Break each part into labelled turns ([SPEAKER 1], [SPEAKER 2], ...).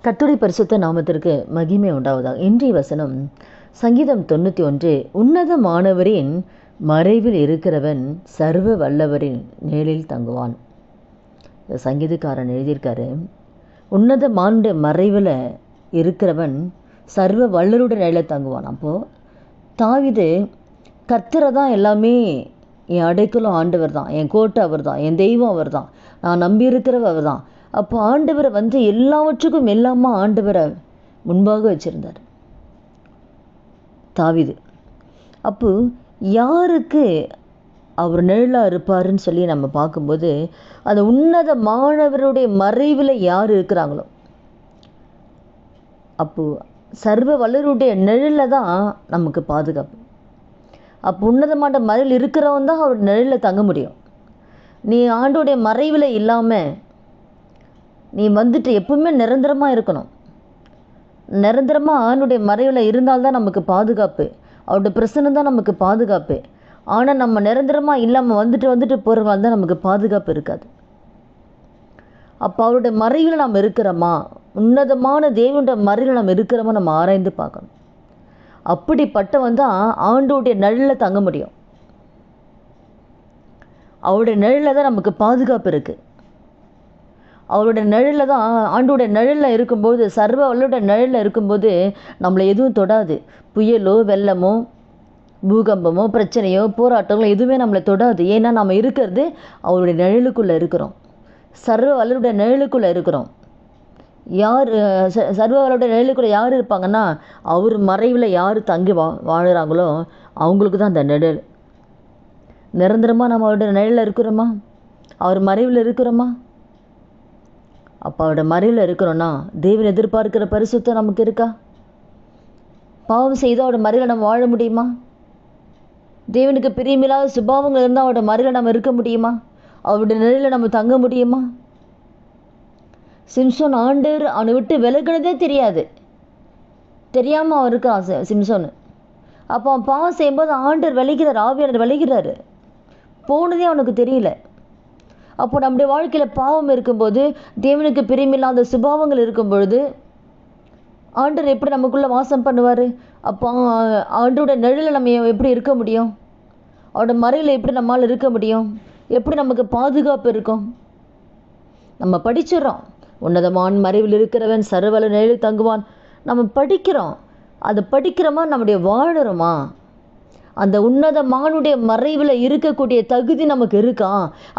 [SPEAKER 1] கர்த்தருடைய பரிசுத்த நாமத்திற்கு மகிமை உண்டாவதாக. இன்றைய வசனம் சங்கீதம் 91. உன்னதமானவரின் மறைவில் இருக்கிறவன் சர்வ வல்லவரின் நிழலில் தங்குவான். சங்கீதக்காரன் எழுதியிருக்காரு, உன்னதமான மறைவில் இருக்கிறவன் சர்வ வல்லருடைய நிழலில் தங்குவான். அப்போது தாவீது கர்த்தரை தான் எல்லாமே, என் அடைக்கலம் ஆண்டவர் தான், என் கோட்டை அவர் தான், என் தெய்வம் அவர் தான், நான் நம்பி இருக்கிறவர் அவர் தான். அப்போ ஆண்டவரை எல்லாவற்றுக்கும் எல்லாமா ஆண்டவரை முன்பாக வச்சுருந்தார் தாவீது. அப்போ யாருக்கு அவர் நிழலாக இருப்பாருன்னு சொல்லி நம்ம பார்க்கும்போது, அந்த உன்னத மாணவருடைய மறைவில் யார் இருக்கிறாங்களோ, அப்போது சர்வ வல்லருடைய நிழலில் தான் நமக்கு பாதுகாப்பு. அப்போ உன்னதமான மறைவில் இருக்கிறவன் தான் அவர் நிழலில் தங்க முடியும். நீ ஆண்டோடைய மறைவில் இல்லாமல் நீ எப்பவுமே நிரந்தரமாக இருக்கணும். நிரந்தரமாக ஆண்டுடைய மறைவில் இருந்தால்தான் நமக்கு பாதுகாப்பு. அவருடைய பிரசன்னம் தான் நமக்கு பாதுகாப்பு. ஆனால் நம்ம நிரந்தரமாக இல்லாமல் வந்துட்டு போகிறவங்க தான் நமக்கு பாதுகாப்பு இருக்காது. அப்போ அவருடைய மறைவில் நாம் இருக்கிறோமா, உன்னதமான தேவனுடைய மறைவில் நாம் இருக்கிறோமா நம்ம ஆராய்ந்து பார்க்கணும். அப்படிப்பட்டவன் தான் ஆண்டோடைய நிழலில் தங்க முடியும். அவருடைய நிழலில் தான் நமக்கு பாதுகாப்பு இருக்குது. அவருடைய நிழலில் தான், ஆண்டோடைய நிழலில் இருக்கும்போது, சர்வ வல்லருடைய நிழலில் இருக்கும்போது நம்மளை எதுவும் தொடாது. புயலோ வெள்ளமோ பூகம்பமோ பிரச்சனையோ போராட்டங்களோ எதுவுமே நம்மளை தொடாது. ஏன்னா நம்ம இருக்கிறது அவருடைய நிழலுக்குள்ளே இருக்கிறோம், சர்வ வல்லருடைய நிழலுக்குள்ளே இருக்கிறோம். யார் சர்வ வல்லருடைய நிழலுக்குள்ளே யார் இருப்பாங்கன்னா, அவர் மறைவில் யார் தங்கி வாழுறாங்களோ அவங்களுக்கு தான் அந்த நிழல். நிரந்தரமாக நம்ம அவருடைய நிழலில் இருக்கிறோமா, அவர் மறைவில் இருக்கிறோமா? அப்போ அவருடைய மறைவில் இருக்கிறோன்னா தேவன் எதிர்பார்க்கிற பரிசுத்தம் நமக்கு இருக்கா? பாவம் செய்து அவருடைய மறைவில் நம்ம வாழ முடியுமா? தேவனுக்கு பிரியமில்லாத சுபாவங்கள் இருந்தால் அவருடைய மறைவில் நம்ம இருக்க முடியுமா? அவருடைய நிழலில் நம்ம தங்க முடியுமா? சிம்சோன் ஆண்டவர் அவனை விட்டு விலகினதே தெரியாமல் அவன் இருக்கான் சிம்சோன். அப்போ அவன் பாவம் செய்யும்போது ஆண்டவர் விளைகிறார், ஆவியானவர் விளைகிறாரு, போனதே அவனுக்கு தெரியல. அப்போ நம்முடைய வாழ்க்கையில் பாவம் இருக்கும்போது, தேவனுக்கு பிரியமில்லாத சுபாவங்கள் இருக்கும் பொழுது ஆண்டவர் எப்படி நமக்குள்ளே வாசம் பண்ணுவார்? அப்போ ஆண்டோட நிழலில் நம்ம எப்படி இருக்க முடியும்? அவரோட மறைவில் எப்படி நம்மால் இருக்க முடியும்? எப்படி நமக்கு பாதுகாப்பு இருக்கும்? நம்ம படிச்சிடறோம், உன்னதமான மறைவில் இருக்கிறவன் சர்வ நிழலில் தங்குவான். நம்ம படிக்கிறோம், அதை படிக்கிறோமா, நம்முடைய வாழறோமா? அந்த உன்னதமானுடைய மறைவில் இருக்கக்கூடிய தகுதி நமக்கு இருக்கா?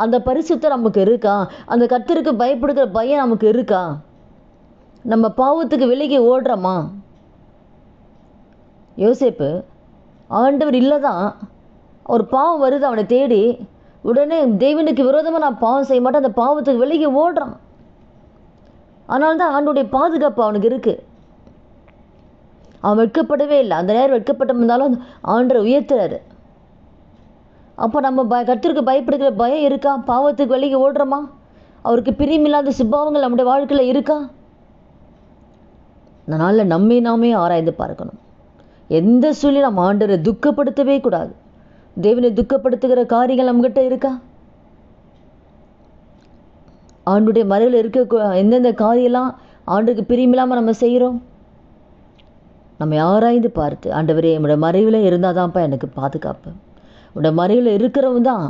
[SPEAKER 1] அந்த பரிசுத்தம் நமக்கு இருக்கா? அந்த கர்த்தருக்கு பயப்படுகிற பயம் நமக்கு இருக்கா? நம்ம பாவத்துக்கு விலகி ஓடுறோமா? யோசேப்பு ஆண்டவர் இல்லைதான், ஒரு பாவம் வருது அவனை தேடி, உடனே தேவனுக்கு விரோதமாக நான் பாவம் செய்ய மாட்டேன், அந்த பாவத்துக்கு விலகி ஓடுறான். ஆனால்தான் ஆண்டோடைய பாதுகாப்பு அவனுக்கு இருக்குது. அவன் வெட்கப்படவே இல்லை. அந்த நேரம் வெட்கப்பட்டிருந்தாலும் ஆண்டவர் உயர்த்துறாரு. அப்போ நம்ம கர்த்தருக்கு பயப்படுகிற பயம் இருக்கா? பாவத்துக்கு விலகி ஓடுறோமா? அவருக்கு பிரியமில்லாத சுபாவங்கள் நம்முடைய வாழ்க்கையில் இருக்கா? அதனால் நம்மை நாமே ஆராய்ந்து பார்க்கணும். எந்த சூழ்நிலை நம்ம ஆண்டவரை துக்கப்படுத்தவே கூடாது. தேவனை துக்கப்படுத்துகிற காரியங்கள் நம்மகிட்ட இருக்கா? ஆண்டுடைய மறைவில் இருக்க எந்தெந்த காரியெல்லாம் ஆண்டுக்கு பிரியமில்லாமல் நம்ம செய்கிறோம்? நம்ம ஆராய்ந்து பார்த்து, ஆண்டவரே என்னோட மறைவில் இருந்தால் தான்ப்பா எனக்கு பாதுகாப்பு, உன்னோட மறைவில் இருக்கிறவன் தான்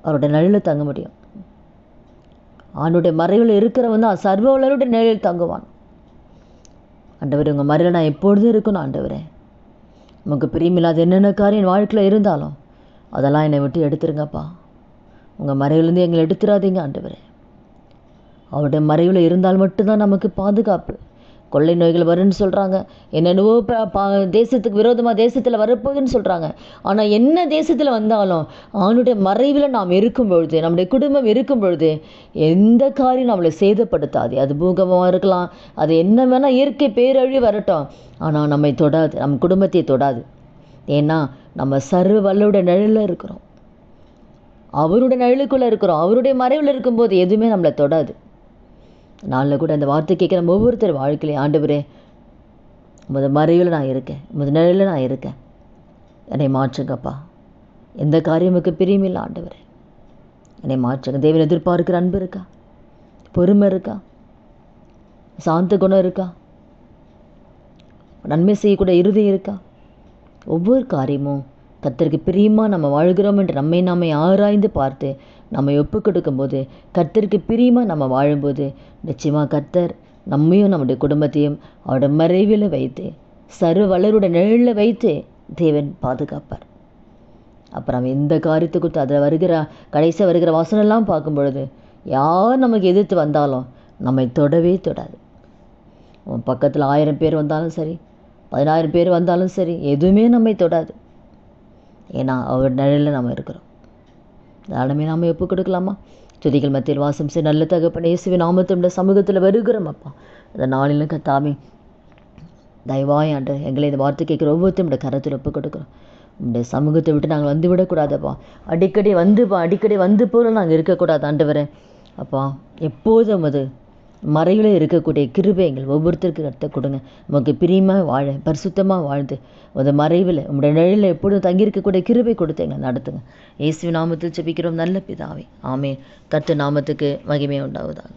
[SPEAKER 1] அவருடைய நிழலில் தங்க முடியும். ஆண்டுடைய மறைவில் இருக்கிறவன் தான் சர்வ வல்லருடைய நிழலில் தங்குவான். ஆண்டவரே உங்கள் மறைவில் நான் எப்பொழுதும் இருக்கணும். ஆண்டவரே நமக்கு பிரியமில்லாத என்னென்ன காரியம் வாழ்க்கையில் இருந்தாலும் அதெல்லாம் என்னை விட்டு எடுத்துருங்கப்பா. உங்கள் மறைவிலேருந்து எங்களை எடுத்துடாதீங்க ஆண்டவரே. அவருடைய மறைவில் இருந்தால் மட்டும்தான் நமக்கு பாதுகாப்பு. கொள்ளை நோய்கள் வரும்னு சொல்கிறாங்க, என்னென்னவோ தேசத்துக்கு விரோதமாக தேசத்தில் வரப்போகுதுன்னு சொல்கிறாங்க. ஆனால் என்ன தேசத்தில் வந்தாலும் அவனுடைய மறைவில் நாம் இருக்கும் பொழுது, நம்முடைய குடும்பம் இருக்கும் பொழுது எந்த காரியம் நம்மளை சேதப்படுத்தாது. அது பூகமாக இருக்கலாம், அது என்ன வேணால் இயற்கை பேரழிவு வரட்டும், ஆனால் நம்மை தொடாது, நம் குடும்பத்தை தொடாது. ஏன்னா நம்ம சர்வ வல்லருடைய நிழலில் இருக்கிறோம், அவருடைய நிழலுக்குள்ளே இருக்கிறோம். அவருடைய மறைவில் இருக்கும்போது எதுவுமே நம்மளை தொடாது. நாளில் கூட அந்த வார்த்தை கேட்குற ஒவ்வொருத்தர் வாழ்க்கையிலே, ஆண்டவரே உமது மறைவில் நான் இருக்கேன், உமது நிழலில் நான் இருக்கேன், என்னை மாற்றுங்கப்பா. எந்த காரியமுக்கு பிரியமில்லை ஆண்டவரே, என்னை மாற்றுங்க. தேவன் எதிர்பார்க்கிற அன்பு இருக்கா? பொறுமை இருக்கா? சாந்த குணம் இருக்கா? நன்மை செய்யக்கூடிய இருதயம் இருக்கா? ஒவ்வொரு காரியமும் கர்த்தருக்கு பிரியமாக நம்ம வாழ்கிறோம் என்று நம்மை நாமே ஆராய்ந்து பார்த்து நம்ம ஒப்பு கொடுக்கும்போது, கர்த்தருக்கு பிரியமாக நம்ம வாழும்போது, நிச்சயமாக கர்த்தர் நம்மையும் நம்முடைய குடும்பத்தையும் அவருடைய மறைவில் வைத்து சர்வ வளருடைய நிழலில் வைத்து தேவன் பாதுகாப்பார். அப்புறம் எந்த காரியத்தை குறித்து அதில் வருகிற கடைசியாக வருகிற வாசனெல்லாம் பார்க்கும் பொழுது, யார் நமக்கு எதிர்த்து வந்தாலும் நம்மை தொடவே தொடாது. உன் பக்கத்தில் 1000 பேர் வந்தாலும் சரி, 10000 பேர் வந்தாலும் சரி, எதுவுமே நம்மை தொடாது. ஏன்னா அவர் நிழலில் நம்ம இருக்கிறோம். தானமே நாம் ஒப்பு கொடுக்கலாமா? துதிகள் மத்தியில் வாசம் செய்ய நல்ல தகப்பனே, இயேசுவின் நாமத்தினுடைய சமூகத்தில் வருகிறோம் அப்பா. இந்த நாளிலும் கர்த்தாவே தயவாய் ஆண்டு எங்களை இந்த வார்த்தை கேட்குற ஒவ்வொருத்தரும் கரத்தில் ஒப்பு கொடுக்குறோம். உங்களுடைய சமூகத்தை விட்டு நாங்கள் வந்து விடக்கூடாதப்பா. அடிக்கடி வந்து போல நாங்கள் இருக்கக்கூடாது ஆண்டவரே. அப்பா எப்போதும் அது மறைவில் இருக்கக்கூடிய கிருபை எங்கள் ஒவ்வொருத்தருக்கு கர்த்த கொடுங்க. உமக்கு பிரியமாக வாழ, பரிசுத்தமாக வாழ்ந்து அது மறைவில் உங்களுடைய நிழலில் எப்பொழுதும் தங்கியிருக்கக்கூடிய கிருபை கொடுத்து எங்களை நடத்துங்க. இயேசுவின் நாமத்தில் ஜெபிக்கிறோம் நல்ல பிதாவே, ஆமென். கர்த்தர் நாமத்துக்கு மகிமை உண்டாவதாக.